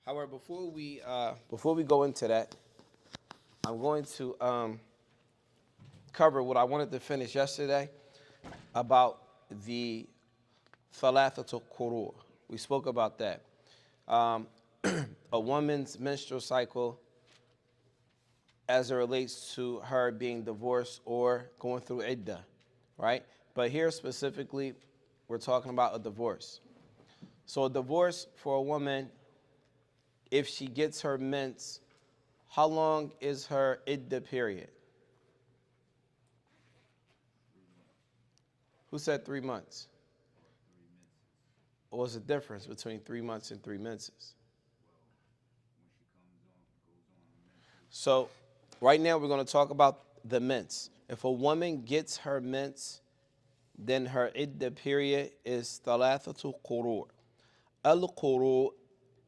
However, before we go into that, I'm going to cover what I wanted to finish yesterday about the thalathatul quru'. We spoke about that. Um, a woman's menstrual cycle as it relates to her being divorced or going through iddah, right? But here specifically, we're talking about a divorce. So a divorce for a woman, if she gets her mens, how long is her iddah period? Who said 3 months? What was the difference between 3 months and 3 menses? So right now we're going to talk about the mens. If a woman gets her mens, then her iddah period is thalathatul quru'. Al-quru'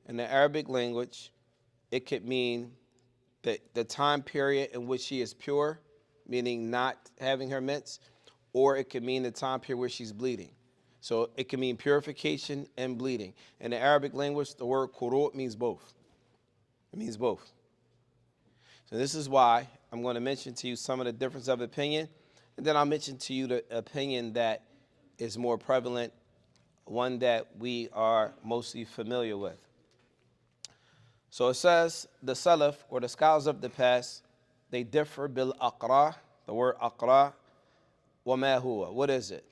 in the Arabic language, it could mean the time period in which she is pure, meaning not having her mens, or it could mean the time period where she's bleeding. So it can mean purification and bleeding. In the Arabic language, the word quru' means both. It means both. So this is why I'm going to mention to you some of the difference of opinion, and then I'll mention to you the opinion that is more prevalent, one that we are mostly familiar with. So it says the Salaf, or the scholars of the past, they differ bil aqra, the word aqra, wa ma huwa. What is it?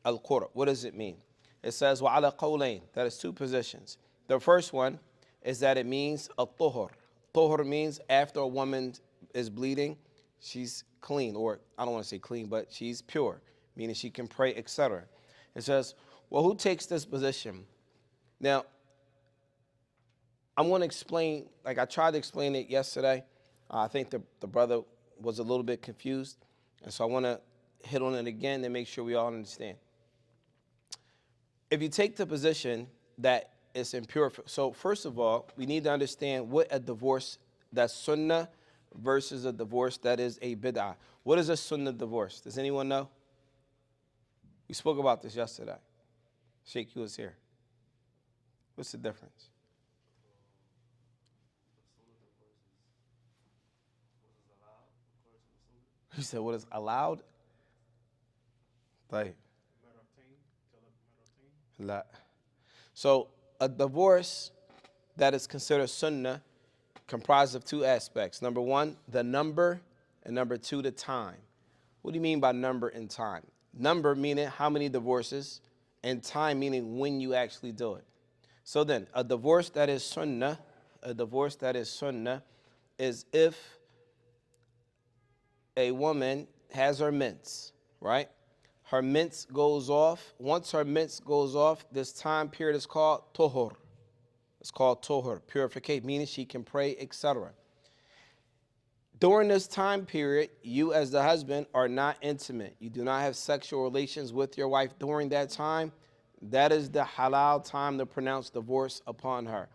Al qura. What does it mean? It says wa ala qawlain. That is two positions. The first one is that it means a tuhur. Tuhur means after a woman is bleeding, she's clean, or I don't want to say clean, but she's pure, meaning she can pray, etc. It says, well, who takes this position? Now, I'm going to explain, like I tried to explain it yesterday. I think the brother was a little bit confused, and so I want to hit on it again and make sure we all understand. If you take the position that it's impure, so first of all, we need to understand what a divorce that's sunnah versus a divorce that is a bid'ah. What is a sunnah divorce? Does anyone know? We spoke about this yesterday. Sheikh, you was here. What's the difference? You said what is allowed? Like, la. So a divorce that is considered sunnah comprised of two aspects. Number one, the number, and number two, the time. What do you mean by number and time? Number meaning how many divorces, and time meaning when you actually do it. So then, a divorce that is sunnah, is if a woman has her mens, right? Her mens goes off. Once her mens goes off, this time period is called tuhur. It's called tuhur, purification, meaning she can pray, etc. During this time period, you as the husband are not intimate. You do not have sexual relations with your wife during that time. That is the halal time to pronounce divorce upon her.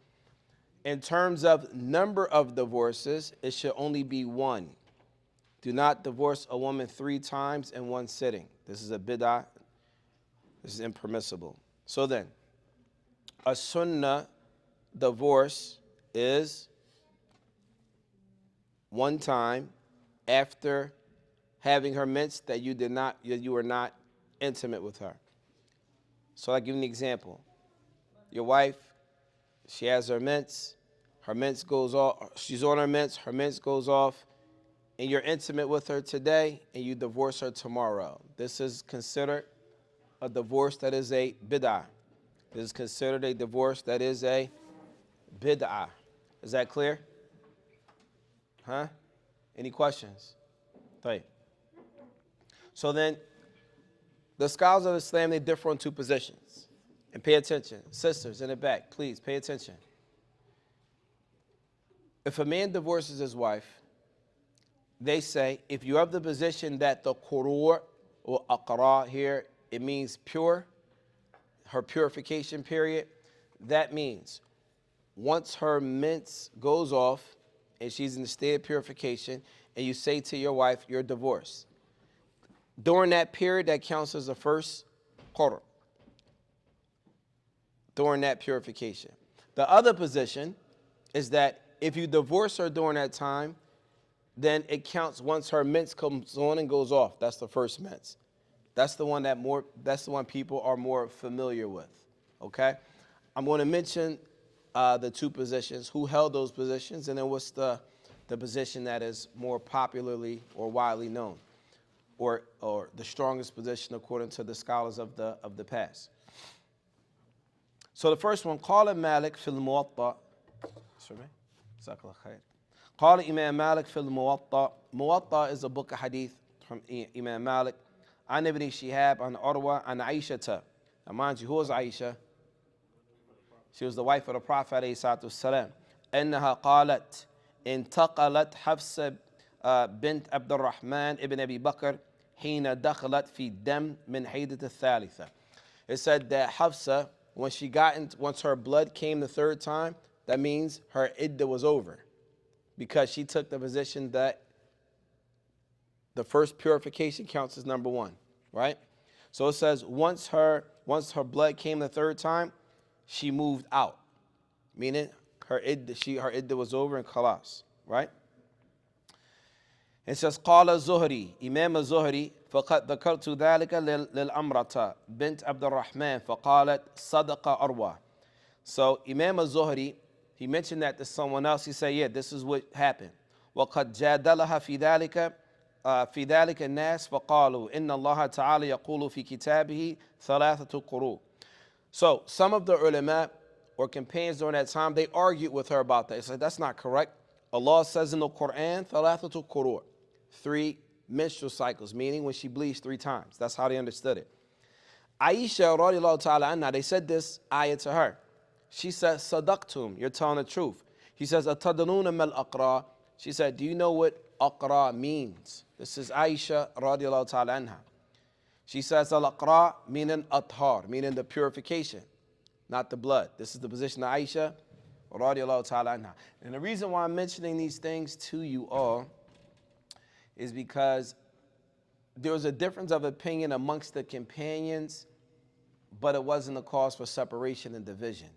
In terms of number of divorces, it should only be one. Do not divorce a woman 3 times in one sitting. This is a bid'ah. This is impermissible. So then, a sunnah divorce is one time after having her mens that you were not intimate with her. So I'll give you an example. Your wife, she has her mens goes off, she's on her mens goes off, and you're intimate with her today, and you divorce her tomorrow. This is considered a divorce that is a bid'ah. This is considered a divorce that is a bid'ah. Is that clear? Huh? Any questions? Right. So then, the scholars of Islam, they differ on two positions. And pay attention. Sisters in the back, please pay attention. If a man divorces his wife, they say, if you have the position that the quru' or aqra here, it means pure, her purification period, that means once her mens goes off and she's in the state of purification, and you say to your wife, you're divorced. During that period, that counts as the first quru'. During that purification. The other position is that if you divorce her during that time, then it counts once her mens comes on and goes off. That's the first mens. That's the one that's the one people are more familiar with. Okay? I'm going to mention the two positions, who held those positions, and then what's the position that is more popularly or widely known, or the strongest position according to the scholars of the past. So the first one, قال مالك في الموطأ. جزاك الله خير. قال Imam Malik في الموطأ. Muwatta is a book of hadith from Imam Malik. عن ابن شهاب عن عروة عن عائشة. Now mind you, who was Aisha? She was the wife of the Prophet عليه الصلاة والسلام. أنها قالت انتقلت حفصة بنت عبد الرحمن ابن أبي بكر حين دخلت في دم من حيدة الثالثة. It said that Hafsa, once her blood came the third time, that means her iddah was over, because she took the position that the first purification counts as number one, right? So it says once her blood came the third time, she moved out, meaning her iddah was over and khalas, right? It says قال الزهري إمام الزهري فقد ذكرت ذلك للأمرة بنت عبد الرحمن فقالت صدق أروى. So Imam al-Zuhri, he mentioned that to someone else. He said, yeah, this is what happened. وقد جادلها في ذلك الناس فقالوا إن الله تعالى يقول في كتابه ثلاثة قروء. So some of the ulama or companions during that time, they argued with her about that. They said, that's not correct. Allah says in the Quran, ثلاثة قروء, 3 menstrual cycles, meaning when she bleeds 3 times. That's how they understood it. Aisha radiallahu ta'ala anha, they said this ayah to her. She said, Sadaqtum, you're telling the truth. He says, Atadaluna mal aqra. She said, do you know what aqra means? This is Aisha radiallahu ta'ala anha. She says, al-aqra meaning athar, meaning the purification, not the blood. This is the position of Aisha radiallahu ta'ala anha. And the reason why I'm mentioning these things to you all is because there was a difference of opinion amongst the companions, but it wasn't a cause for separation and division.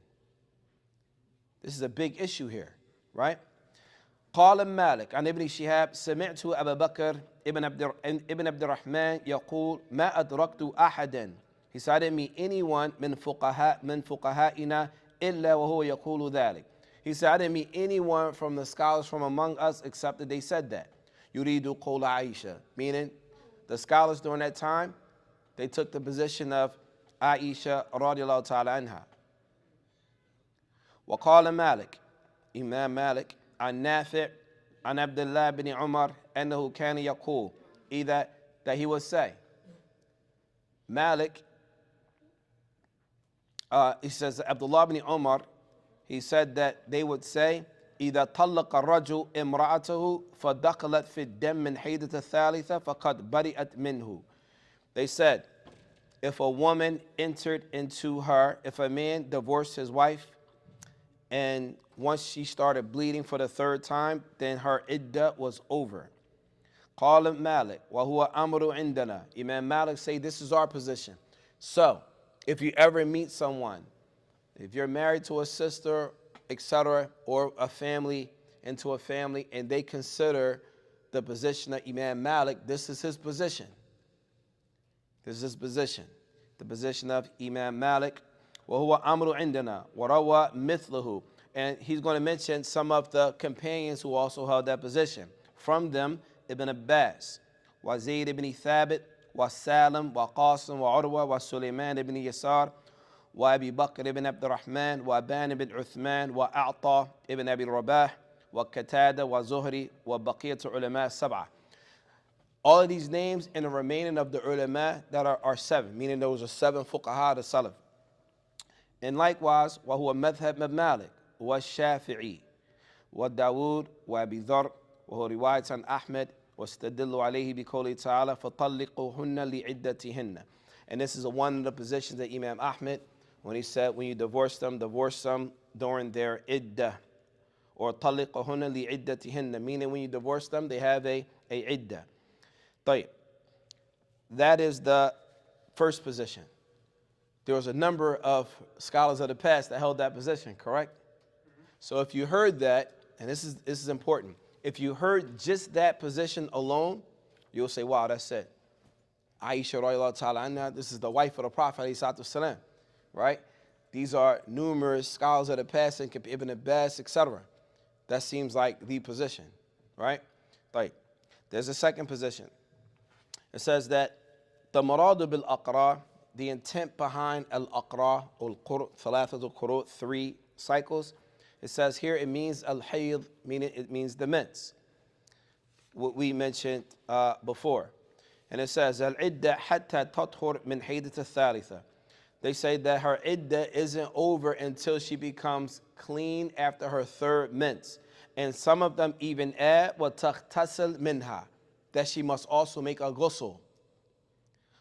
This is a big issue here, right? قال مالك عن ابن شهاب سمعت أبا بكر ابن عبد الرحمن يقول ما أدركت أحدا. He said, I didn't meet anyone من فقهائنا إلا وهو يقول ذلك. He said, I didn't meet anyone from the scholars from among us except that they said that. يريد قول عائشة, meaning the scholars during that time, they took the position of Aisha radiallahu ta'ala anha. وقال مالك, Imam Malik, عن نافع عن عبد الله بن عمر أنه كان يقول إذا, that he would say, Malik, he says Abdullah ibn Umar, he said that they would say إذا طلق الرجل امرأته فدخلت في الدم من حيدة الثالثة فقد برئت منه. They said, if a woman entered into if a man divorced his wife, and once she started bleeding for the third time, then her iddah was over. قال مالك وهو أمر عندنا. Imam Malik say this is our position. So, if you ever meet someone, if you're married to a sister, etc., or a family into a family, and they consider the position of Imam Malik, this is his position. This is his position. The position of Imam Malik. وهو أمر عندنا وروى مثله. And he's going to mention some of the companions who also held that position. From them, Ibn Abbas, wa Zayd ibn Thabit, wa Salim, wa Qasim, wa Urwa, wa Sulaiman ibn Yasar, wa Abi Bakr ibn Abd al-Rahman, wa Aban ibn Uthman, wa A'ta ibn Abi Rabah, wa Qatada, wa Zuhri, wa Baqiyat ulama sab'ah. All of these names and the remaining of the ulama that are 7, meaning those are 7 fuqaha of Salaf. And likewise, وهو مذهب Malik, والشافعي وداود وأبي ذر وهو رواية عن أحمد واستدل عليه بقوله تعالى فطلقوهن لعدتهن. And this is one of the positions that Imam Ahmed, when he said when you divorce them during their iddah, or طلقوهن لعدتهن, meaning when you divorce them they have a iddah. طيب, that is the first position. There was a number of scholars of the past that held that position, correct? So if you heard that, and this is important, if you heard just that position alone, you'll say, wow, that's it. Aisha radiallahu ta'ala anha, this is the wife of the Prophet alayhi salatu wasalam, right? These are numerous scholars that have passed, Ibn Abbas, etc. That seems like the position, right? Like, there's a second position. It says that the maradu bil aqra, the intent behind al aqra, or thalathatul quru, 3 cycles. It says here it means al hayd, meaning it means the mens. What we mentioned before. And it says al idda hatta tathur min haydat al thalitha. They say that her idda isn't over until she becomes clean after her 3rd mens. And some of them even add wa taghtasil minha, that she must also make a ghusl.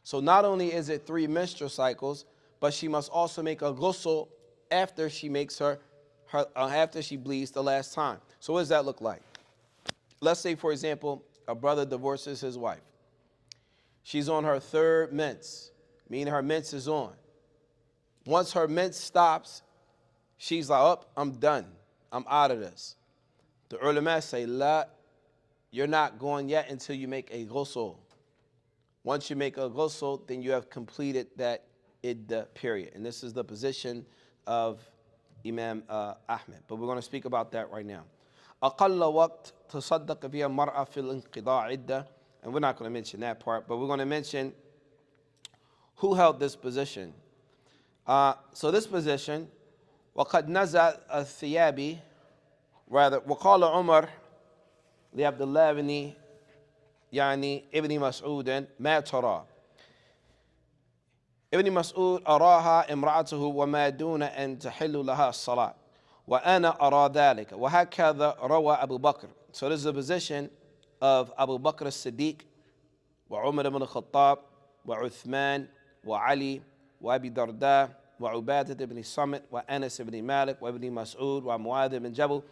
So not only is it 3 menstrual cycles, but she must also make a ghusl after she makes after she bleeds the last time. So what does that look like? Let's say, for example, a brother divorces his wife. She's on her 3rd mens, meaning her mens is on. Once her mens stops, she's like, oh, I'm done. I'm out of this. The ulama say, la, you're not going yet until you make a ghusl. Once you make a ghusl, then you have completed that idda period. And this is the position of Imam Ahmed. But we're going to speak about that right now. أقل وقت تصدق فيها المرأة في الانقضاء عدة. And we're not going to mention that part, but we're going to mention who held this position. So this position, وقد نزع الثيابي, rather, وقال عمر لعبد الله بن يعني ابن مسعود ما ترى. ابن مسعود أراها امرأته وما دون أن تحل لها الصلاة وأنا أرى ذلك وهكذا روى أبو بكر. So this is a position of Abu Bakr as-Siddiq وعمر بن الخطاب وعثمان وعلي وأبي درداء وعبادة بن الصامت وأنس بن مالك وابن مسعود ومعاذ بن جبل.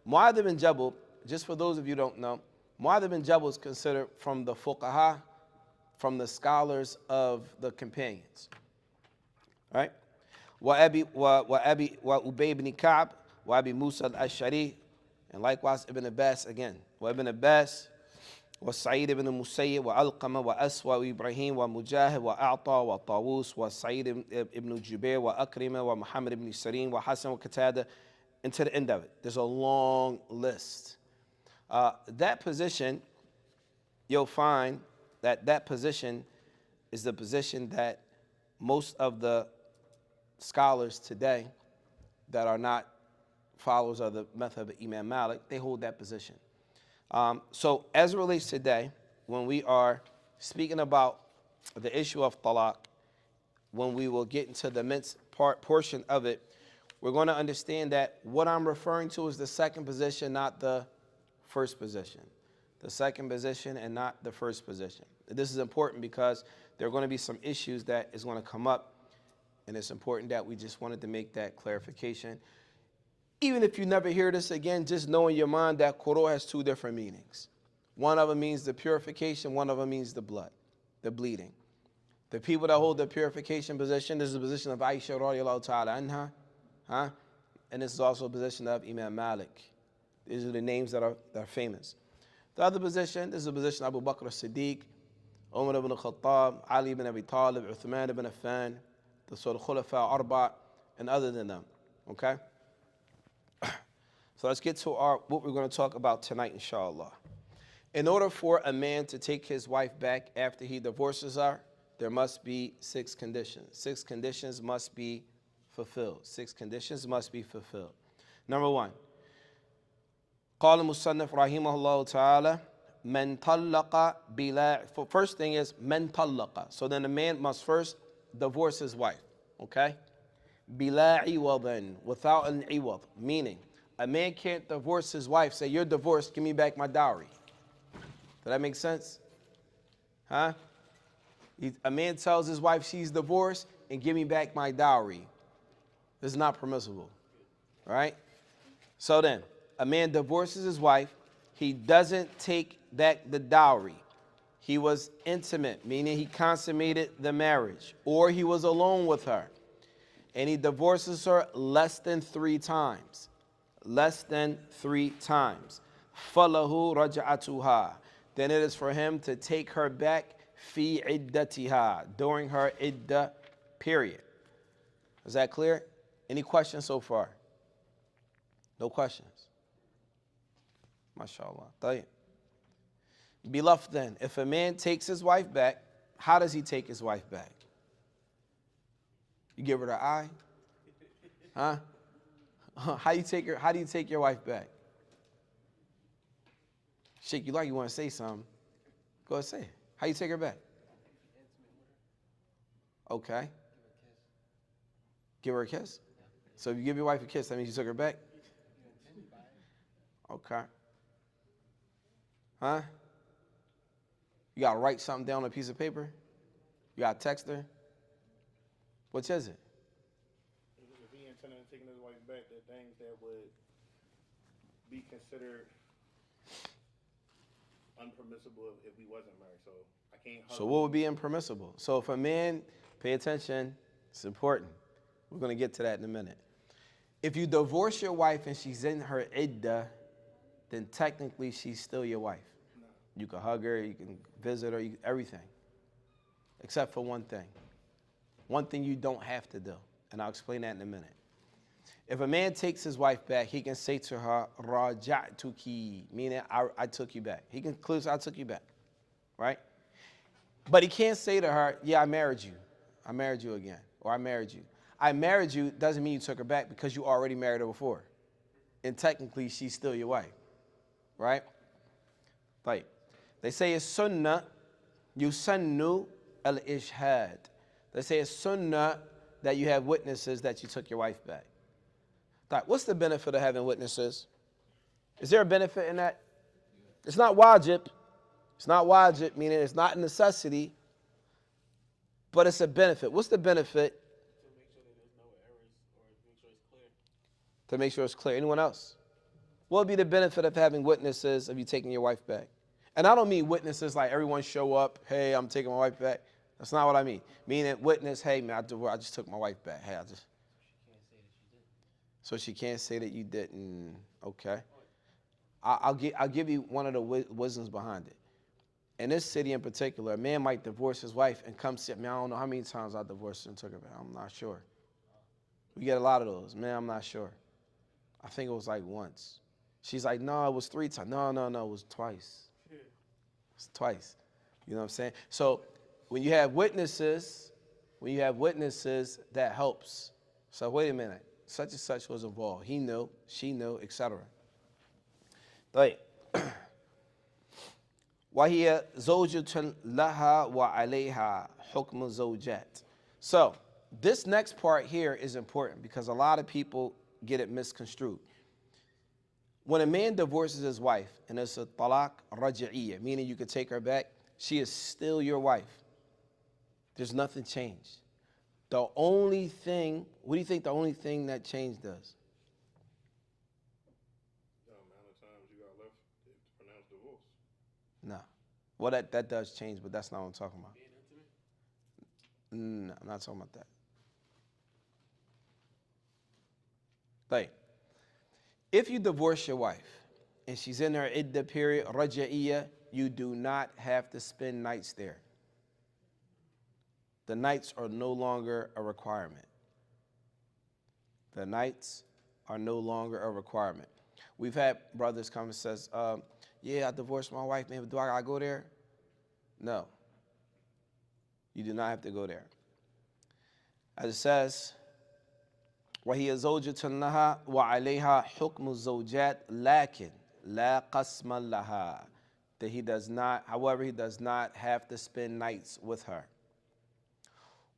Mu'adh bin Jabal, just for those of you who don't know, Mu'adh bin Jabal is considered from the fuqaha, from the scholars of the companions. Right? Ubay ibn Ka'b, wa Abi Musa al-Ash'ari, and likewise Ibn Abbas again. Wa Ibn Abbas, wa Sa'id ibn Musayyib, wa Alqama, wa Aswa, wa Ibrahim, wa Mujahid, wa A'ta, wa Tawus, wa Sa'id ibn Jubair, wa Akrima, wa Muhammad ibn Sirin, wa Hassan, wa Qatada, and to the end of it. There's a long list. That position, you'll find that position is the position that most of the scholars today that are not followers of the method of Imam Malik, they hold that position. So as it relates today, when we are speaking about the issue of talaq, when we will get into the mens portion of it, we're going to understand that what I'm referring to is the second position, not the first position. The second position and not the first position. This is important because there are going to be some issues that is going to come up, and it's important that we just wanted to make that clarification. Even if you never hear this again, just know in your mind that quru has 2 different meanings. One of them means the purification, one of them means the blood, the bleeding. The people that hold the purification position, this is the position of Aisha radiallahu ta'ala anha. And this is also a position of Imam Malik. These are the names that are famous. The other position, this is a position of Abu Bakr as-Siddiq, Umar ibn al-Khattab, Ali ibn Abi Talib, Uthman ibn Affan, the Surah Khulafa Arba, and other than them. Okay? So let's get to what we're going to talk about tonight, inshallah. In order for a man to take his wife back after he divorces her, there must be 6 conditions. 6 conditions must be fulfilled. 6 conditions must be fulfilled. Number 1. قال المصنف رحمه الله تعالى من طلق بلا. First thing is من طلق. So then the man must first divorce his wife. Okay? بلا عوض, without an iwad. Meaning, a man can't divorce his wife, say, you're divorced, give me back my dowry. Does that make sense? A man tells his wife she's divorced and give me back my dowry. This is not permissible. All right? So then, a man divorces his wife. He doesn't take back the dowry. He was intimate, meaning he consummated the marriage, or he was alone with her. And he divorces her less than 3 times. less than 3 times. فَلَهُ رَجْعَتُهَا. Then it is for him to take her back fi iddatiha, during her iddah period. Is that clear? Any questions so far? No questions? MashaAllah. طيب. Beloved then, if a man takes his wife back, how does he take his wife back? You give her the eye? Huh? How do you take your wife back? Sheikh, you like you want to say something. Go ahead, say it. How you take her back? Okay. Give her a kiss? So if you give your wife a kiss, that means you took her back? Okay. Huh? You got to write something down on a piece of paper? You got to text her? Which is it? If he intended on taking his wife back, there are things that would be considered unpermissible if we wasn't married. So I can't. So what would be impermissible? So if a man, pay attention, it's important. We're going to get to that in a minute. If you divorce your wife and she's in her iddah, then technically she's still your wife. No. You can hug her, you can visit her, everything. Except for one thing. One thing you don't have to do, and I'll explain that in a minute. If a man takes his wife back, he can say to her, Raja'tuki, meaning I took you back. He can clearly say, I took you back, right? But he can't say to her, yeah, I married you. I married you again, or I married you. I married you doesn't mean you took her back because you already married her before. And technically, she's still your wife, right? Like, they say it's sunnah, yusannu al-ishhad. They say it's sunnah that you have witnesses that you took your wife back. Like, what's the benefit of having witnesses? Is there a benefit in that? It's not wajib. It's not wajib, meaning it's not a necessity, but it's a benefit. What's the benefit? To make sure it's clear. Anyone else? What would be the benefit of having witnesses of you taking your wife back? And I don't mean witnesses like everyone show up, hey, I'm taking my wife back. That's not what I mean. Meaning witness, hey, man, I just took my wife back. Hey, So she can't say that you didn't. Okay. I'll give you one of the wisdoms behind it. In this city in particular, a man might divorce his wife and come sit me. I don't know how many times I divorced her and took her back. I'm not sure. We get a lot of those. Man, I'm not sure. I think it was like once. She's like, no, it was 3 times. No, it was twice. It's twice. You know what I'm saying? So when you have witnesses, that helps. So wait a minute. Such and such was involved. He knew, she knew, etc. Right. وهي زوجة لها وعليها حكم زوجات. So this next part here is important because a lot of people get it misconstrued. When a man divorces his wife, and it's a talaq raj'iyya, meaning you could take her back, she is still your wife. There's nothing changed. The only thing, what do you think the only thing that change does? The amount of times you got left to pronounce divorce. No. Well, that does change, but that's not what I'm talking about. No, I'm not talking about that. Like, if you divorce your wife and she's in her iddah period, raja'iyya, you do not have to spend nights there. The nights are no longer a requirement. The nights are no longer a requirement. We've had brothers come and says, yeah, I divorced my wife, man, but do I gotta go there? No. You do not have to go there. As it says, وهي زوجة لها وعليها حكم الزوجات لكن لا قسم لها. That he does not have to spend nights with her.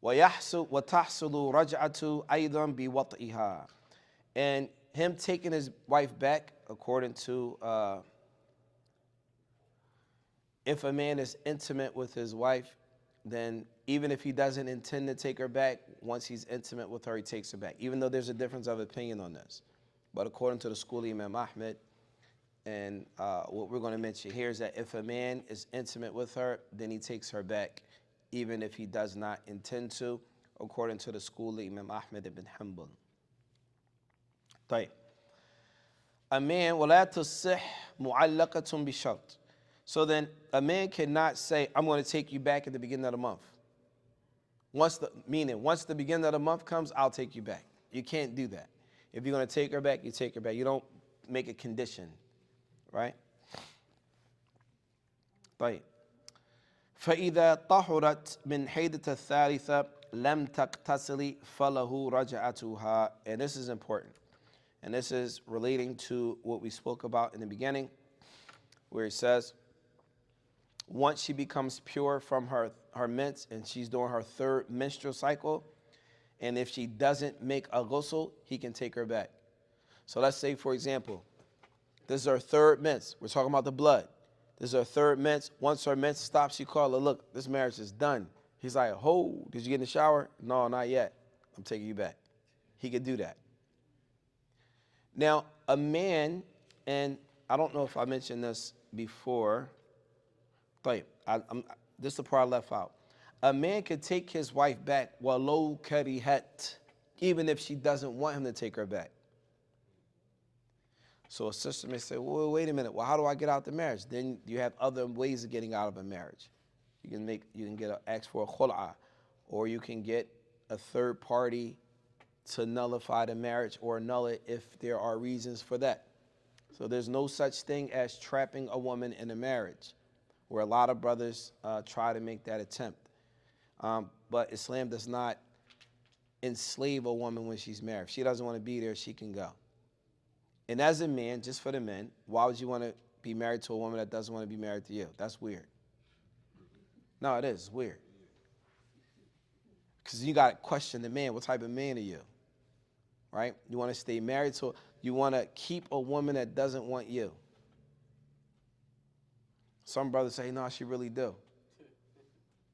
وتحصل رجعة أيضا بوطئها. And him taking his wife back, according to, if a man is intimate with his wife, then even if he doesn't intend to take her back, once he's intimate with her, he takes her back. Even though there's a difference of opinion on this. But according to the school of Imam Ahmed, and what we're going to mention here is that if a man is intimate with her, then he takes her back, even if he does not intend to, according to the school of Imam Ahmed ibn Hanbal. طيب. A man, وَلَا تُصِّحْ مُعَلَّقَةٌ بِشَرْطٍ. So then a man cannot say, I'm going to take you back at the beginning of the month. Once the beginning of the month comes, I'll take you back. You can't do that. If you're going to take her back, you take her back. You don't make a condition, right? طيب. فإذا طهرت من حيدة الثالثة لم تغتسل فله رجعتها. And this is important. And this is relating to what we spoke about in the beginning, where it says, once she becomes pure from her mens and she's doing her third menstrual cycle, and if she doesn't make a ghusl, he can take her back. So let's say, for example, this is her third mens. We're talking about the blood. This is her third mens. Once her mens stops, she calls her, look, this marriage is done. He's like, oh, did you get in the shower? No, not yet. I'm taking you back. He could do that. Now, a man, and I don't know if I mentioned this before. This is the part I left out. A man could take his wife back walau karihat, even if she doesn't want him to take her back. So a sister may say, well, wait a minute. Well, how do I get out the marriage? Then you have other ways of getting out of a marriage. You can ask for a khul'a, or you can get a third party to nullify the marriage or annul it if there are reasons for that. So there's no such thing as trapping a woman in a marriage, where a lot of brothers try to make that attempt. But Islam does not enslave a woman when she's married. If she doesn't want to be there, she can go. And as a man, just for the men, why would you want to be married to a woman that doesn't want to be married to you? That's weird. No, it is. It's weird. Because you got to question the man. What type of man are you? Right? You want to stay married to, you want to keep a woman that doesn't want you. Some brothers say, no, she really do.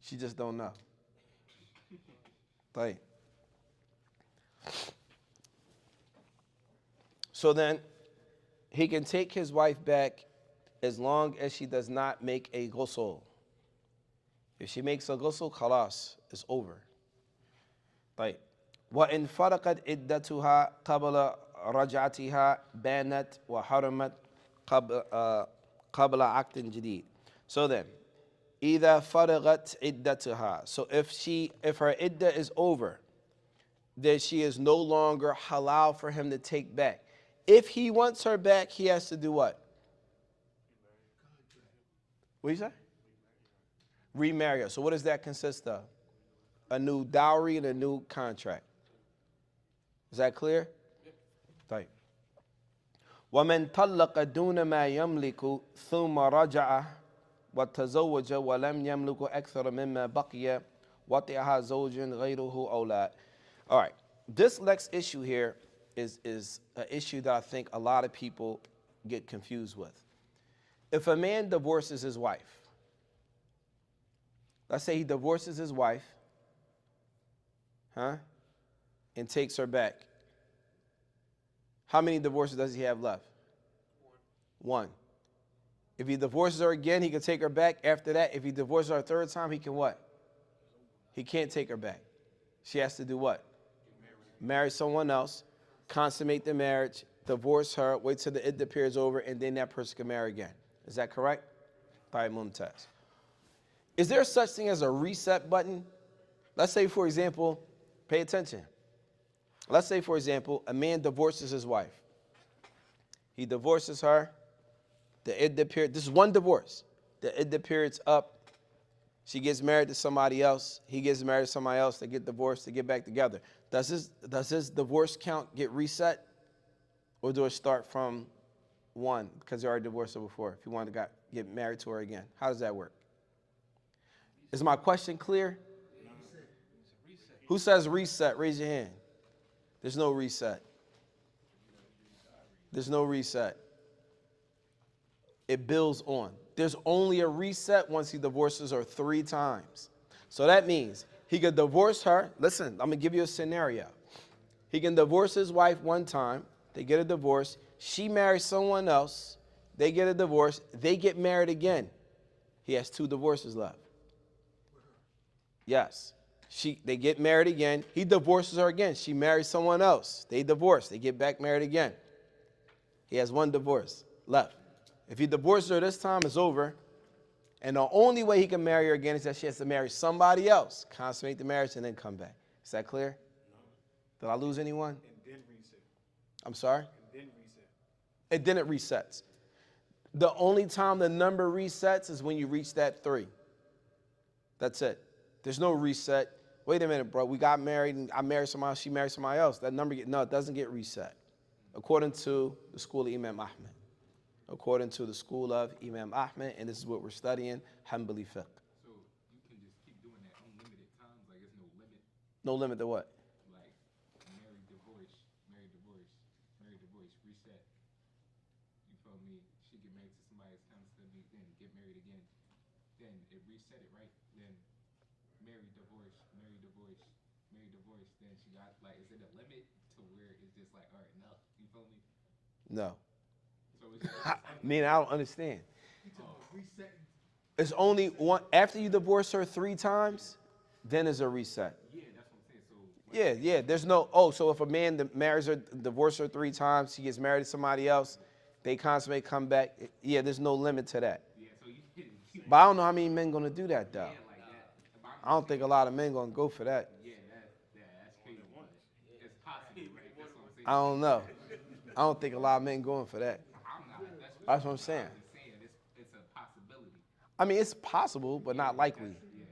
She just don't know. Right. So then, he can take his wife back as long as she does not make a ghusl. If she makes a ghusl, khalas, it's over. Right. وإن فرقت عدتها قبل رجعتها بانت وحرمت قبل عقد جديد. So then, إذا فرغت عدتها. So if her iddah is over, then she is no longer halal for him to take back. If he wants her back, he has to do what? What do you say? Remarry her. So what does that consist of? A new dowry and a new contract. Is that clear? طيب. ومن طلق دون ما يملك ثم رجع وتزوج ولم يملك أكثر مما بقي وطئها زوج غيره أو لا. All right. This next issue here is an issue that I think a lot of people get confused with. If a man divorces his wife, let's say he divorces his wife, and takes her back. How many divorces does he have left? One. If he divorces her again, he can take her back. After that, if he divorces her a third time, he can what? He can't take her back. She has to do what? Marry someone else, consummate the marriage, divorce her, wait till the iddah period is over, and then that person can marry again. Is that correct? By Mumtaz. Is there such thing as a reset button? Let's say, for example, pay attention. Let's say, for example, a man divorces his wife. He divorces her. The iddah period, this is one divorce. The iddah period's up. She gets married to somebody else. He gets married to somebody else. They get divorced. They get back together. Does his divorce count get reset? Or do it start from one because they already divorced her before if you want to get married to her again? How does that work? Is my question clear? Who says reset? Raise your hand. There's no reset. There's no reset. It builds on. There's only a reset once he divorces her 3 times. So that means he could divorce her. Listen, I'm going to give you a scenario. He can divorce his wife 1 time. They get a divorce. She marries someone else. They get a divorce. They get married again. He has 2 divorces left. Yes. They get married again. He divorces her again. She marries someone else. They divorce. They get back married again. He has one divorce left. If he divorced her this time, it's over. And the only way he can marry her again is that she has to marry somebody else, consummate the marriage, and then come back. Is that clear? Did I lose anyone? And then reset. I'm sorry? And then reset. It didn't reset. The only time the number resets is when you reach that 3. That's it. There's no reset. Wait a minute, bro. We got married and I married somebody else, she married somebody else. That number, no, it doesn't get reset. According to the school of Imam Ahmed. According to the school of Imam Ahmed, and this is what we're studying, Hanbali fiqh. So you can just keep doing that unlimited times, like there's no limit. No limit to what? Like marry, divorce, marry, divorce, marry, divorce, reset. You feel me? She get married to somebody else constantly, then get married again. Then it reset it, right? Then marry, divorce, marry, divorce, marry, divorce. Then she got like, is it a limit to where it's just like, all right, no, you feel me? No. So it's just, I mean, I don't understand. It's only one, after you divorce her 3 times, then is a reset. yeah, that's what I'm saying. So Yeah, there's no, so if a man marries her, divorces her 3 times, he gets married to somebody else, they consummate, come back, yeah, there's no limit to that. yeah, so you can But I don't know how many men gonna do that, though. like that. If I'm I don't think a lot of men gonna go for that. Yeah, that's crazy. It's possible, right? That's what I'm saying. I don't know. I don't think a lot of men going for that. I'm not. That's what I'm saying. I'm just saying it's a possibility. I mean, it's possible, but not likely. Yeah,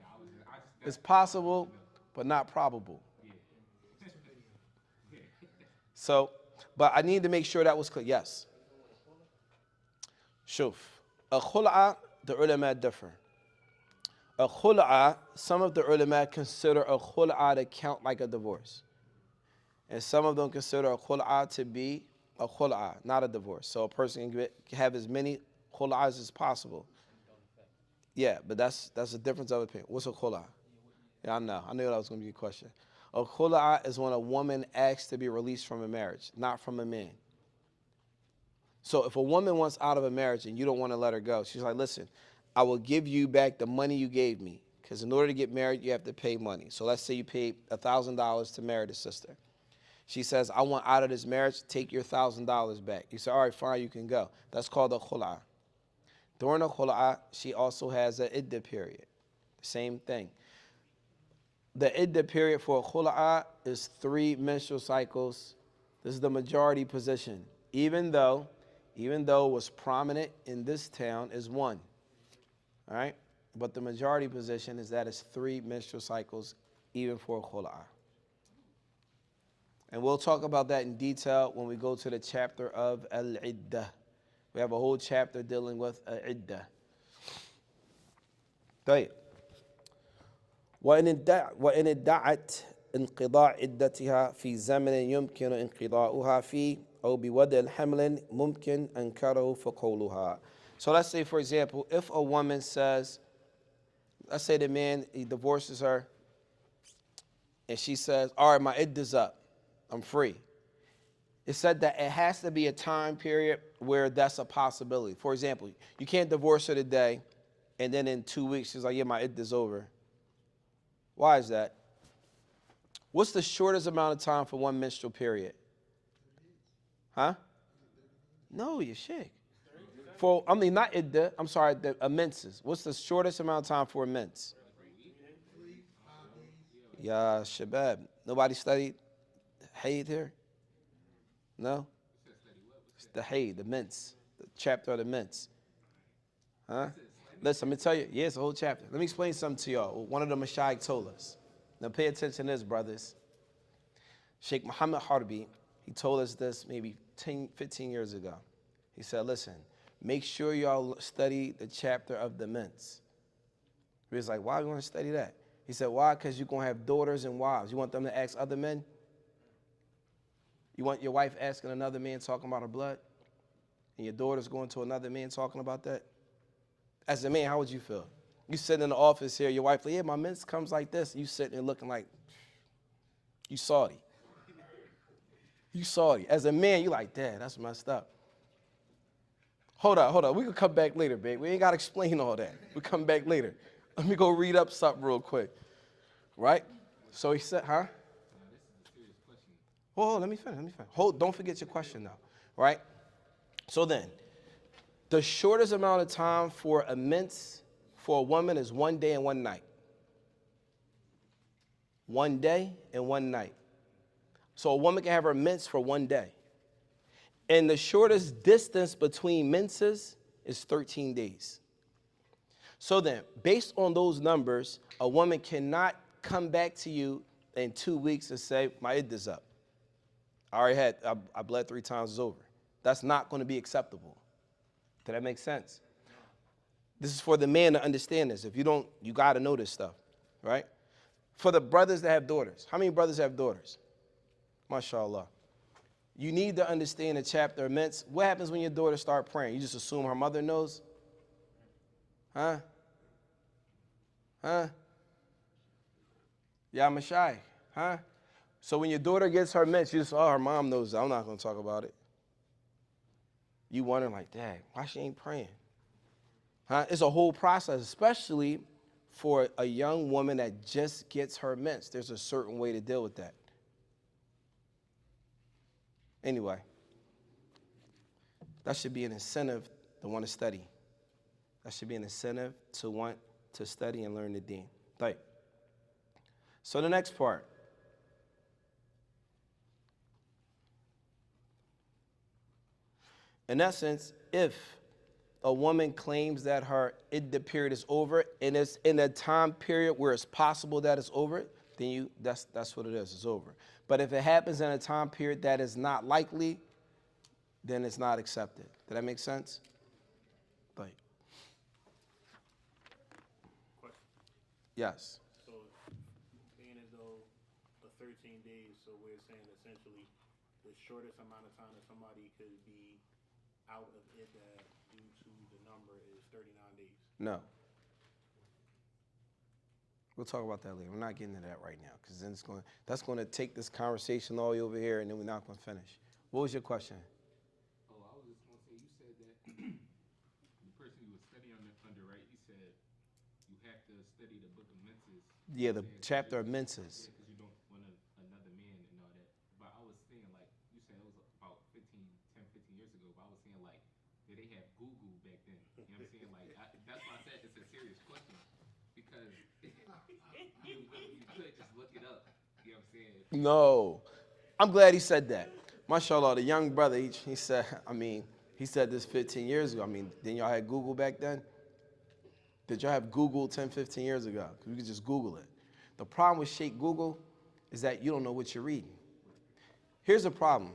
I just It's possible, but not probable. So, but I need to make sure that was clear. Yes. Shuf. A khul'a, the ulama differ. A khul'a, some of the ulama consider a khul'a to count like a divorce. And some of them consider a khul'a to be a khul'a, not a divorce. So a person can have as many khul'as as possible. Yeah, but that's a difference of opinion. What's a khul'a? Yeah, I know. I knew that was going to be a question. A khul'a is when a woman asks to be released from a marriage, not from a man. So if a woman wants out of a marriage and you don't want to let her go, she's like, listen, I will give you back the money you gave me. Because in order to get married, you have to pay money. So let's say you paid $1,000 to marry the sister. She says, I want out of this marriage, take your $1,000 back. You say, all right, fine, you can go. That's called a khul'a. During a khul'a, she also has an iddah period. Same thing. The iddah period for a khul'a is 3 menstrual cycles. This is the majority position. Even though what's prominent in this town is 1. All right? But the majority position is that it's 3 menstrual cycles, even for a khul'a. And we'll talk about that in detail when we go to the chapter of al-iddah. We have a whole chapter dealing with al-iddah. طيب. وإن ادعت انقضاء عدتها في زمن يمكن انقضاؤها فيه أو بوضع حمل ممكن أنكره فقولها. So let's say, for example, if a woman says, let's say the man, he divorces her, and she says, all right, my iddah's up, I'm free. It said that it has to be a time period where that's a possibility. For example, you can't divorce her today, and then in 2 weeks, she's like, yeah, my iddah's over. Why is that? What's the shortest amount of time for one menstrual period? Huh? No, you shake. Not iddah, I'm sorry, the menses. What's the shortest amount of time for a mens? Ya shabab. Nobody studied hayd here? No? It's the hayd, the mens. The chapter of the mens. Huh? Listen, let me tell you. Yeah, it's a whole chapter. Let me explain something to y'all. One of the Mashaykh told us. Now pay attention to this, brothers. Sheikh Muhammad Harbi, he told us this maybe 15 years ago. He said, listen, make sure y'all study the chapter of the mens. We was like, why do you want to study that? He said, why? Because you're going to have daughters and wives. You want them to ask other men? You want your wife asking another man talking about her blood? And your daughter's going to another man talking about that? As a man, how would you feel? You sitting in the office here, your wife like, yeah, my mens comes like this. You sitting there looking like, you Saudi. You Saudi. As a man, you like, Dad, that's messed up. Hold up. We can come back later, babe. We ain't got to explain all that. We'll come back later. Let me go read up something real quick. Right? So he said, huh? Hold on, let me finish. Don't forget your question now. Right? So then, the shortest amount of time for a mens for a woman is 1 day and 1 night. 1 day and 1 night. So a woman can have her mens for 1 day. And the shortest distance between menses is 13 days. So then, based on those numbers, a woman cannot come back to you in 2 weeks and say, my idda's up. I bled 3 times, it's over. That's not going to be acceptable. Did that make sense? This is for the man to understand this. If you don't, you got to know this stuff, right? For the brothers that have daughters. How many brothers have daughters? MashaAllah. You need to understand the chapter of mens. What happens when your daughter start praying? You just assume her mother knows? Huh? Yeah, Mashai. Huh? So when your daughter gets her mens, you just, oh, her mom knows. I'm not going to talk about it. You wonder like, Dad, why she ain't praying? Huh? It's a whole process, especially for a young woman that just gets her mens. There's a certain way to deal with that. Anyway, that should be an incentive to want to study. That should be an incentive to want to study and learn the deen. Right. So the next part. In essence, if a woman claims that her iddah period is over and it's in a time period where it's possible that it's over, then that's what it is, it's over. But if it happens in a time period that is not likely, then it's not accepted. Did that make sense? Right. Question. Yes. So, being as though the 13 days, so we're saying essentially the shortest amount of time that somebody could be out of iddah due to the number is 39 days. No. We'll talk about that later. We're not getting to that right now because then that's going to take this conversation all the way over here and then we're not going to finish. What was your question? Oh, I was just going to say, you said that the person you were studying under, right, he said you have to study the book of menses. Yeah, the chapter of menses. Yeah, because you don't want another man and all that. But I was saying, like, you said it was about 10, 15 years ago, but I was saying, like, did they have Google back then? You know what I'm saying? Like, that's why I said it's a serious question. Because you could just look it up. You know what I'm saying? No. I'm glad he said that. MashaAllah, the young brother, he said, he said this 15 years ago. Then y'all had Google back then? Did y'all have Google 10, 15 years ago? Because we could just Google it. The problem with Sheikh Google is that you don't know what you're reading. Here's the problem.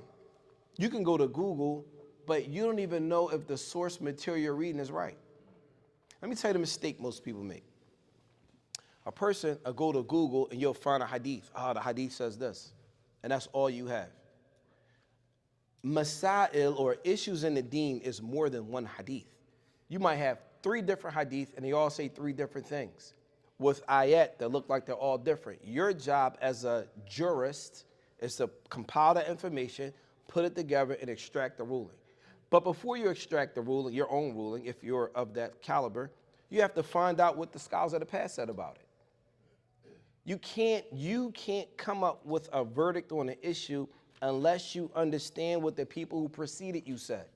You can go to Google, but you don't even know if the source material you're reading is right. Let me tell you the mistake most people make. A person will go to Google and you'll find a hadith. The hadith says this. And that's all you have. Masail or issues in the deen is more than one hadith. You might have 3 different hadith and they all say 3 different things with ayat that look like they're all different. Your job as a jurist is to compile the information, put it together, and extract the ruling. But before you extract the ruling, your own ruling, if you're of that caliber, you have to find out what the scholars of the past said about it. You can't come up with a verdict on an issue unless you understand what the people who preceded you said.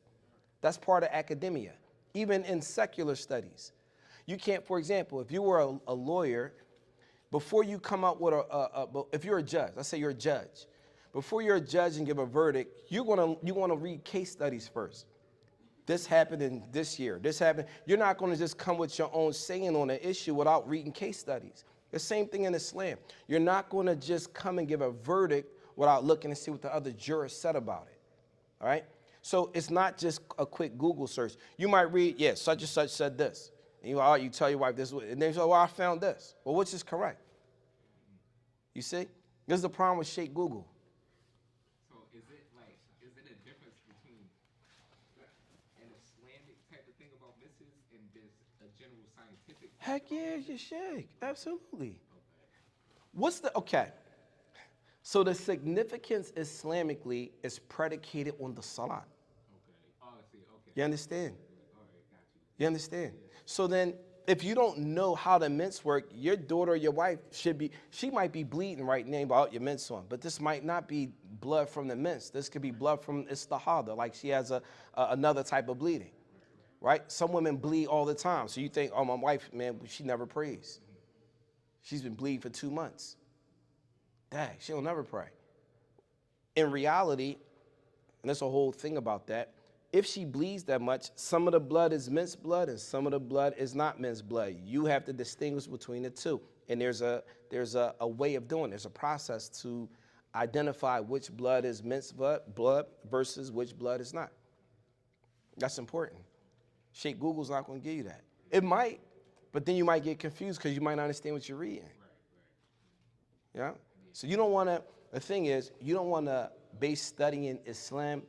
That's part of academia, even in secular studies. You can't, for example, if you were a lawyer, before you come up with if you're a judge, let's say you're a judge, before you're a judge and give a verdict, you want to read case studies first. This happened in this year. This happened. You're not going to just come with your own saying on an issue without reading case studies. The same thing in Islam. You're not going to just come and give a verdict without looking to see what the other jurists said about it. All right? So it's not just a quick Google search. You might read, yes, such and such said this. And you tell your wife this, and then you say, well, I found this. Well, which is correct? You see? This is the problem with Sheikh Google. So is it a difference between an Islamic type of thing about misses and just a general scientific? Heck yeah, you Sheikh. Absolutely. Okay. So the significance Islamically is predicated on the salat. Okay. Oh, I see. Okay. You understand? All right, got you. You understand? So then if you don't know how the mens work, your daughter or your wife she might be bleeding right now about your mens on, but this might not be blood from the mints. This could be blood from istihada, like she has another type of bleeding, right? Some women bleed all the time. So you think, oh, my wife, man, she never prays. She's been bleeding for 2 months. Dang, she'll never pray. In reality, and there's a whole thing about that, if she bleeds that much, some of the blood is minced blood and some of the blood is not minced blood. You have to distinguish between the two. And there's a way of doing it. There's a process to identify which blood is minced blood versus which blood is not. That's important. Sheikh Google's not going to give you that. It might, but then you might get confused because you might not understand what you're reading. Yeah? So you don't want to, the thing is, you don't want to base studying Islam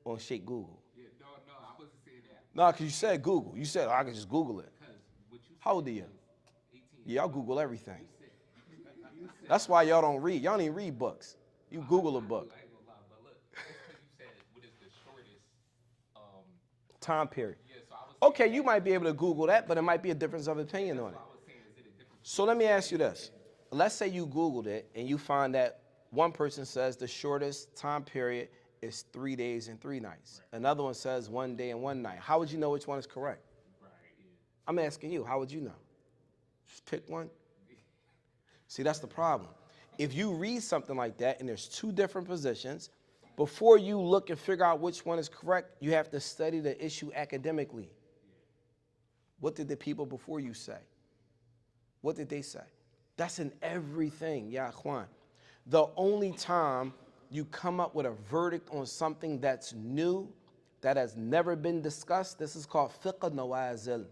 on Sheikh Google. Yeah, no, I wasn't saying that. No, because you said Google. You said, oh, I can just Google it. Because what you How old are you? said is 18. Yeah, y'all Google everything. You said, That's why y'all don't read. Y'all don't even read books. You Google a book. I ain't gonna lie, but look, that's because you said what is the shortest, Time period. yeah, so I was Okay, you might be able to Google that, but it might be a difference of opinion on it. I was saying, is it a different So let me ask you this. Let's say you Googled it and you find that one person says the shortest time period is 3 days and 3 nights. Another one says 1 day and 1 night. How would you know which one is correct? right, yeah. I'm asking you, how would you know? Just pick one. See, that's the problem. If you read something like that and there's 2 different positions, before you look and figure out which one is correct, you have to study the issue academically. What did the people before you say? What did they say? That's in everything, ya Ikhwan. The only time you come up with a verdict on something that's new, that has never been discussed, this is called fiqh al-nawazil.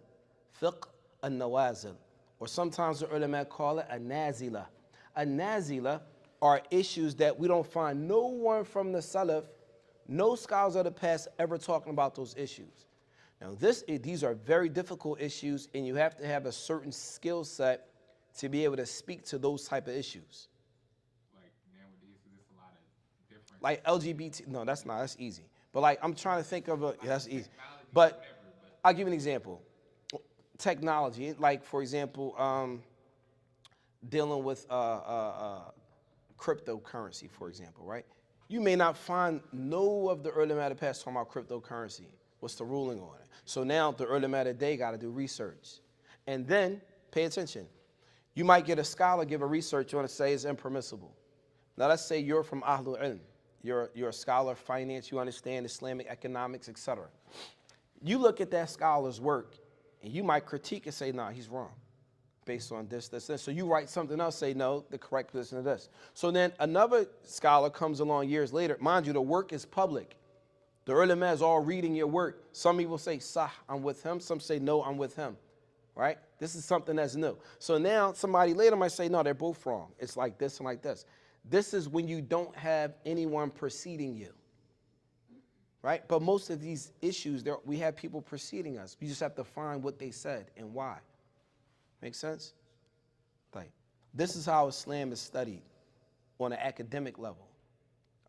Fiqh al-nawazil. Or sometimes the ulama call it a nazila. A nazila are issues that we don't find no one from the Salaf, no scholars of the past ever talking about those issues. Now these are very difficult issues and you have to have a certain skill set to be able to speak to those type of issues. Like nowadays, there's a lot of different. Like LGBT, no, that's easy. But like, I'm trying to think of that's easy. Technology, But whatever, but I'll give you an example. Technology, like for example, dealing with cryptocurrency, for example, right? You may not find no of the early matter past talking about cryptocurrency. What's the ruling on it? So now the early matter day got to do research. And then, pay attention, you might get a scholar give a research on it, say it's impermissible. Now let's say you're from Ahlul Ilm. You're a scholar of finance, you understand Islamic economics, etc. You look at that scholar's work, and you might critique and say, nah, he's wrong, based on this. So you write something else, say, no, the correct position is this. So then another scholar comes along years later. Mind you, the work is public. The ulama is all reading your work. Some people say, sah, I'm with him. Some say, no, I'm with him, right? This is something that's new. So now somebody later might say, no, they're both wrong. It's like this and like this. This is when you don't have anyone preceding you, right? But most of these issues, we have people preceding us. You just have to find what they said and why. Make sense? Like, this is how Islam is studied on an academic level,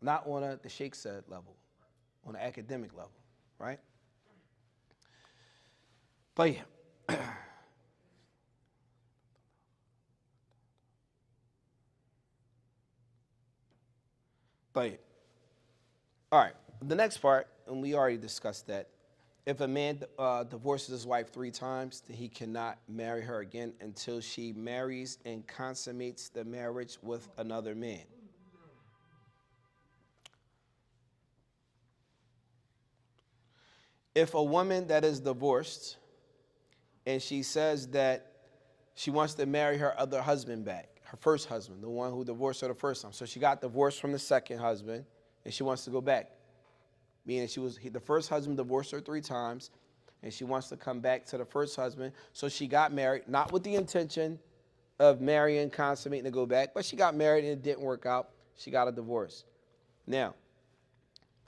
not on the Sheikh said level, on an academic level, right? But yeah. But all right, the next part, and we already discussed that. If a man divorces his wife 3 times, then he cannot marry her again until she marries and consummates the marriage with another man. If a woman that is divorced and she says that she wants to marry her other husband back, her first husband, the one who divorced her the first time. So she got divorced from the second husband and she wants to go back. Meaning the first husband divorced her 3 times and she wants to come back to the first husband. So she got married, not with the intention of marrying, consummating to go back, but she got married and it didn't work out. She got a divorce. Now,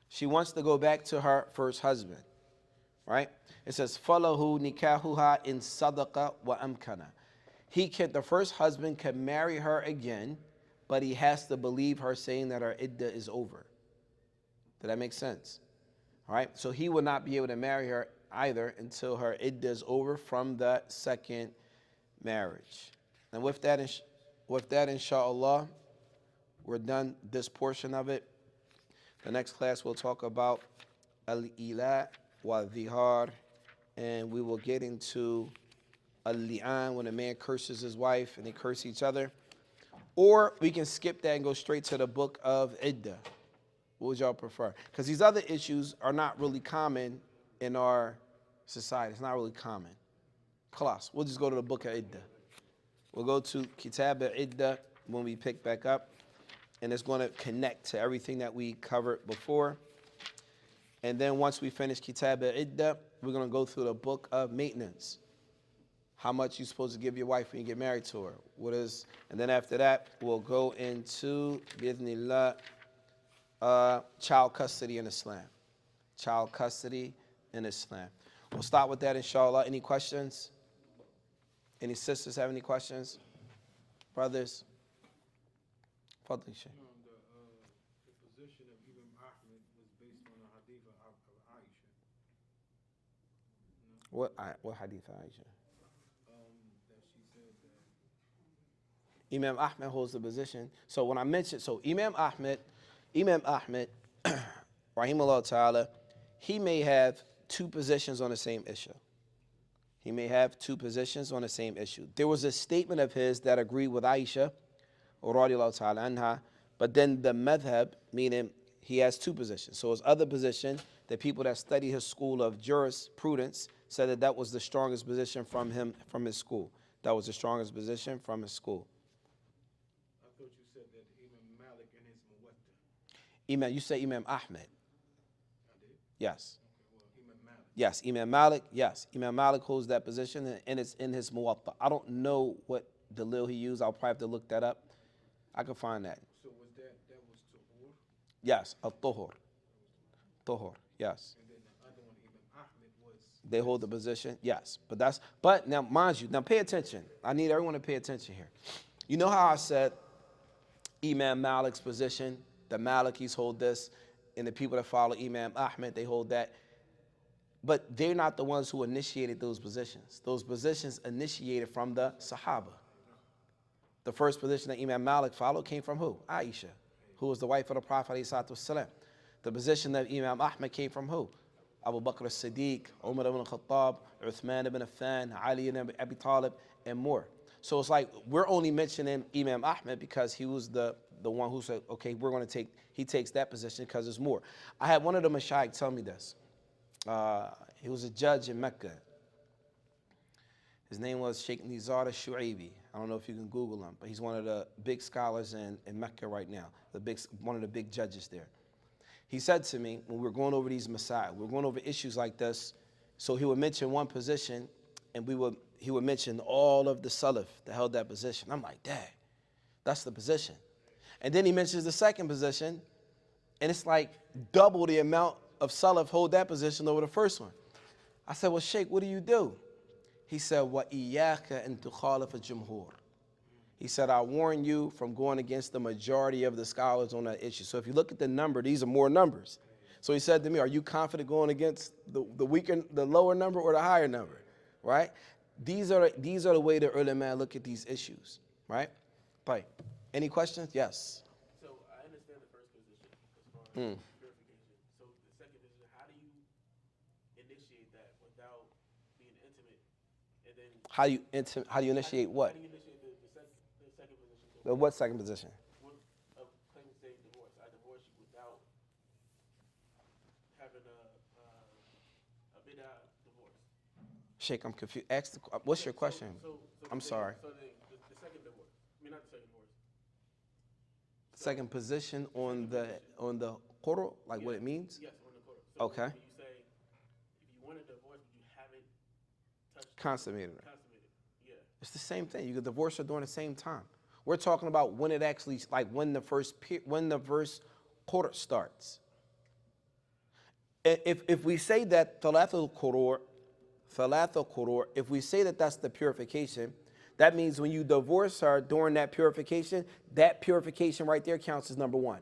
she wants to go back to her first husband, right? It says, فَلَهُ نِكَاحُهَا إِن صَدَقَ وَأَمْكَنَ. The first husband can marry her again, but he has to believe her saying that her iddah is over. Did that make sense? All right, so he will not be able to marry her either until her iddah is over from the second marriage. And with that, inshallah, we're done this portion of it. The next class we'll talk about al-ila wa dhihar, and we will get into al-li'an, when a man curses his wife and they curse each other. Or we can skip that and go straight to the book of iddah. What would y'all prefer? Because these other issues are not really common in our society. It's not really common. Class. We'll just go to the book of iddah. We'll go to Kitab al-Iddah when we pick back up. And it's going to connect to everything that we covered before. And then once we finish Kitab al-Iddah, we're going to go through the book of maintenance. How much you're supposed to give your wife when you get married to her. And then after that, we'll go into, bi'idhnillah, child custody in Islam. Child custody in Islam. We'll start with that, inshallah. Any questions? Any sisters have any questions? Brothers? Fadli Shaykh. The position of Imam Ahmed was based on a hadith of Aisha. What hadith Aisha? That she said that. Imam Ahmed holds the position. So when I mentioned, Imam Ahmed, rahimahullah ta'ala, he may have two positions on the same issue. He may have two positions on the same issue. There was a statement of his that agreed with Aisha, radiallahu ta'ala anha, but then the madhab, meaning he has two positions. So his other position, the people that study his school of jurisprudence said that was the strongest position from his school. That was the strongest position from his school. I thought you said that Imam Malik and his Muwatta. You say Imam Ahmed. I did? Yes. Okay, well, Imam Malik. Yes, Imam Malik. Yes, Imam Malik holds that position, and it's in his Muwatta. I don't know what dalil he used. I'll probably have to look that up. I can find that. So was that was Tuhur? Yes, al-Tuhur. Tuhur, yes. And then the other one, Imam Ahmed, was. They hold the position, yes. But now, mind you, now pay attention. I need everyone to pay attention here. You know how I said Imam Malik's position, the Malikis hold this, and the people that follow Imam Ahmed, they hold that. But they're not the ones who initiated those positions. Those positions initiated from the Sahaba. The first position that Imam Malik followed came from who? Aisha, who was the wife of the Prophet ﷺ. The position that Imam Ahmed came from who? Abu Bakr as-Siddiq, Umar ibn Khattab, Uthman ibn Affan, Ali ibn Abi Talib, and more. So it's like we're only mentioning Imam Ahmed because he was the one who said, okay, he takes that position because there's more. I had one of the Mashaykh tell me this. He was a judge in Mecca. His name was Sheikh Nizar al-Shu'aibi. I don't know if you can Google him, but he's one of the big scholars in Mecca right now, one of the big judges there. He said to me, when we were going over these Masail, we were going over issues like this, so he would mention one position, and he would mention all of the Salaf that held that position. I'm like, dang, that's the position. And then he mentions the second position, and it's like double the amount of Salaf hold that position over the first one. I said, well, Sheikh, what do you do? He said, وَإِيَّاكَ أَن تُخَالِفَ الْجُمْهُورِ. He said, I warn you from going against the majority of the scholars on that issue. So if you look at the number, these are more numbers. So he said to me, are you confident going against the lower number or the higher number? Right? These are the way the ulama look at these issues. Right? Bye. Any questions? Yes. So I understand the first position as far as purification. So the second position, how do you initiate that without being intimate? And then How do you initiate what? How do you initiate the second position? What second position? Of claiming to say divorce. I divorce you without having a bid'ah divorce. Sheikh, I'm confused. What's your question? I'm sorry. So the second divorce. I mean, not the second divorce. Second position on the Qur'an, like what it means? Yes, on the Qur'an. So Okay. when you say, if you want a divorce, but you haven't touched Consummated it. consummated. Yeah. It's the same thing. You could divorce her during the same time. We're talking about when it actually, like when the verse Qur'an starts. If we say that Thalathul Qur'an, if we say that that's the purification, that means when you divorce her during that purification right there counts as number one.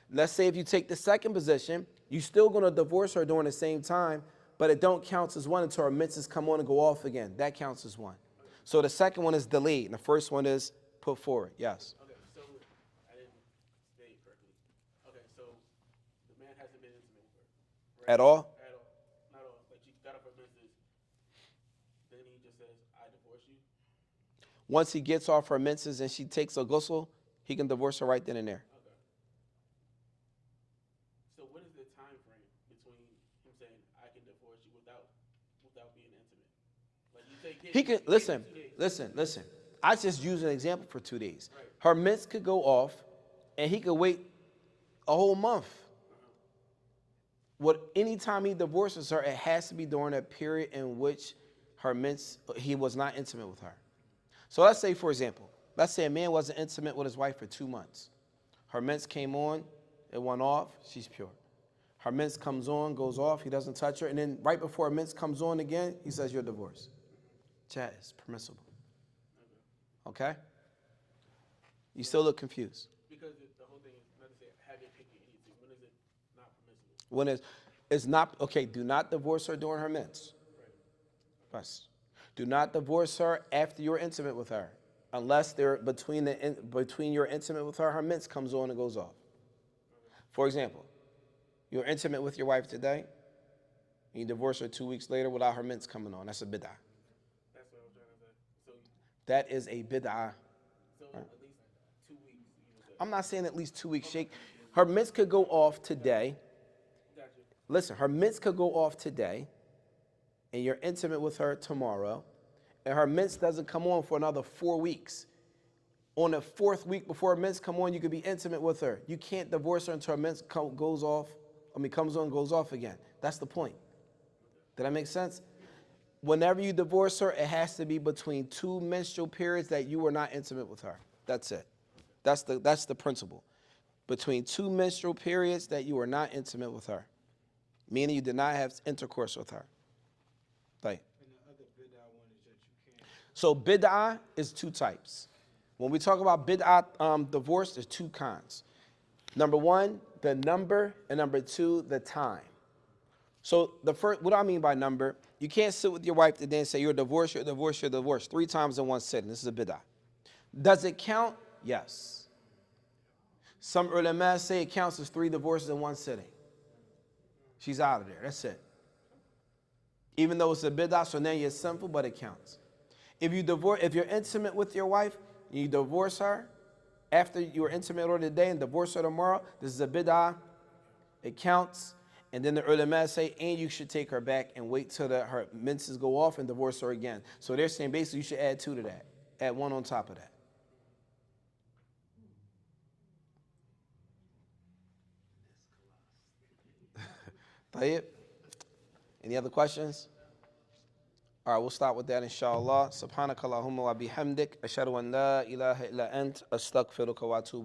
Let's say if you take the second position, you're still going to divorce her during the same time, but it don't count as one until her menses come on and go off again. That counts as one. So the second one is delayed, and the first one is put forward. Yes. Okay, so I didn't state correctly. Okay, so the man At all? At all. Not all. Like she got up her menses, then he just says, I divorce you. Once he gets off her menses and she takes a ghusl, he can divorce her right then and there. Okay. So what is the time frame between him saying I can divorce you without being intimate? Like you take He can, listen, 2 days. listen. I just use an example for 2 days. Right. Her mens could go off and he could wait a whole month. Anytime he divorces her, it has to be during a period in which he was not intimate with her. So let's say, for example, let's say a man wasn't intimate with his wife for 2 months. Her mens came on, it went off, she's pure. Her mens comes on, goes off, he doesn't touch her, and then right before her mens comes on again, he says you're divorced. Chat is permissible. Okay? You still look confused. Because the whole thing is not to say have your pick and eat it. When is it not permissible? When it's not, okay, do not divorce her during her mens. Yes. Do not divorce her after you're intimate with her. Unless they're between you're intimate with her mens comes on and goes off. For example, you're intimate with your wife today, and you divorce her 2 weeks later without her mens coming on. That's a bid'ah. That's what I was trying to say. So That is a bid'ah. at least 2 weeks you would say. I'm not saying at least 2 weeks. Her mens could go off today. Got you. Listen, her mens could go off today, and you're intimate with her tomorrow, and her mens doesn't come on for another 4 weeks. On the 4th week before her mens come on, you could be intimate with her. You can't divorce her until her mens comes on and goes off again. That's the point. Did that make sense? Whenever you divorce her, it has to be between 2 menstrual periods that you were not intimate with her. That's it. That's the principle. Between 2 menstrual periods that you were not intimate with her, meaning you did not have intercourse with her. Right. And the other bid'ah one is that you can't. So bid'ah is 2 types. When we talk about bid'ah divorce, there's 2 kinds. Number 1, the number, and number 2, the time. So the first, what do I mean by number? You can't sit with your wife today and say you're divorced, you're divorced, you're divorced 3 times in one sitting. This is a bid'ah. Does it count? Yes. Some ulama say it counts as 3 divorces in one sitting. She's out of there. That's it. Even though it's a bid'ah, so now you're sinful, but it counts. If you're intimate with your wife, you divorce her after you were intimate with her today and divorce her tomorrow, this is a bid'ah. It counts. And then the ulama say, and you should take her back and wait till her menses go off and divorce her again. So they're saying basically you should add 2 to that. Add 1 on top of that. Tayyib? Any other questions? All right, we'll start with that, inshallah. Subhanakallahumma wa bihamdik. Ashhadu an la ilaha illa ant. Astaghfiruka wa atubu.